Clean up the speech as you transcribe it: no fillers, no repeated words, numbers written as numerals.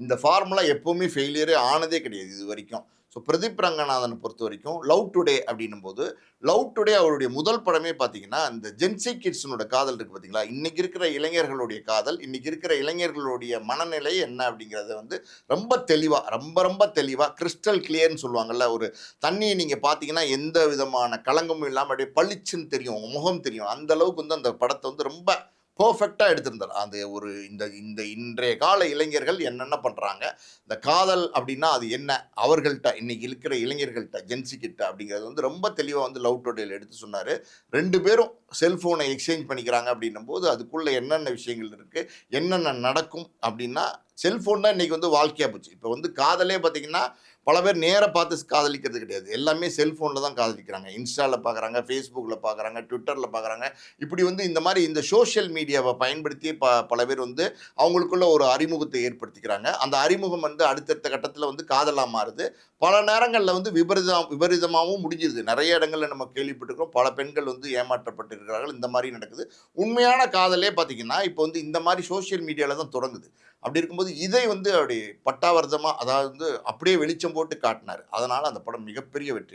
இந்த ஃபார்முலா எப்பவுமே ஃபெயிலியரே ஆனதே கிடையாது இது வரைக்கும். ஸோ பிரதீப் ரங்கநாதனை பொறுத்த வரைக்கும் லவ் டுடே அப்படின்னும் போது, லவ் டுடே அவருடைய முதல் படமே பார்த்தீங்கன்னா, இந்த ஜென்சி கிட்ஸினோட காதல் இருக்கு பார்த்தீங்களா? இன்னைக்கு இருக்கிற இளைஞர்களுடைய காதல், இன்னைக்கு இருக்கிற இளைஞர்களுடைய மனநிலை என்ன அப்படிங்கிறத வந்து ரொம்ப தெளிவா, ரொம்ப ரொம்ப தெளிவா கிறிஸ்டல் கிளியர்ன்னு சொல்லுவாங்கல்ல. ஒரு தண்ணிய நீங்க பார்த்தீங்கன்னா, எந்த விதமான களங்கமும் இல்லாம அப்படியே பளிச்சுன்னு தெரியும். உங்க முகம் தெரியும். அந்த அளவுக்கு வந்து அந்த படத்த வந்து ரொம்ப பெர்ஃபெக்ட்டா எடுத்திருந்தார். அது ஒரு இந்த இந்த இன்றைய கால இளைஞர்கள் என்னென்ன பண்றாங்க? இந்த காதல் அப்டின்னா அது என்ன? அவர்கள்ட்ட இன்னைக்கு இருக்கிற இளைஞர்கள்ட்ட, ஜென்ஸி கிட்ட அப்படிங்கிறது வந்து ரொம்ப தெளிவா வந்து லவ் டுடேல எடுத்து சொன்னாரு. 2 பேரும் செல்ஃபோனை எக்ஸ்சேஞ்ச் பண்ணிக்கிறாங்க அப்படின்னும்போது, அதுக்குள்ள என்னென்ன விஷயங்கள் இருக்கு? என்னென்ன நடக்கும்? அப்படின்னா, செல்ஃபோன் தான் இன்னைக்கு வந்து வாழ்க்கையா போச்சு. இப்ப வந்து காதலே பார்த்தீங்கன்னா, பல பேர் நேரா பார்த்து காதலிக்கிறது கிடையாது. எல்லாமே செல்ஃபோன்ல தான் காதலிக்கிறாங்க. இன்ஸ்டால பார்க்குறாங்க, Facebookல பார்க்குறாங்க, Twitterல பார்க்குறாங்க. இப்படி வந்து இந்த மாரி இந்த சோசியல் மீடியாவ பயன்படுத்தி பல பேர் வந்து அவங்களுக்குள்ள ஒரு அறிமுகத்தை ஏற்படுத்திக்கிறாங்க. அந்த அறிமுகம் வந்து அடுத்தடுத்த கட்டத்தில வந்து காதலா மாறுது. பல நேரங்கள்ல வந்து விபரீதமாவும் முடிஞ்சிருது. நெறைய இடங்கள்ல நம்ம கேள்விப்பட்டிருக்கிறோம். பல பெண்கள் வந்து ஏமாற்றப்பட்டிருக்கிறார்கள். இந்த மாரி நடக்குது. உண்மையான காதலே பார்த்தீங்கன்னா, இப்போ வந்து இந்த மாரி சோசியல் மீடியால தான் தொடங்குது. அப்படி இருக்கும்போது இதை வந்து அப்படி பட்டாவர்த்தமா அதாவது வந்து அப்படியே வெளிச்சம் போட்டு காட்டினாரு. அதனால அந்த படம் மிகப்பெரிய வெற்றி.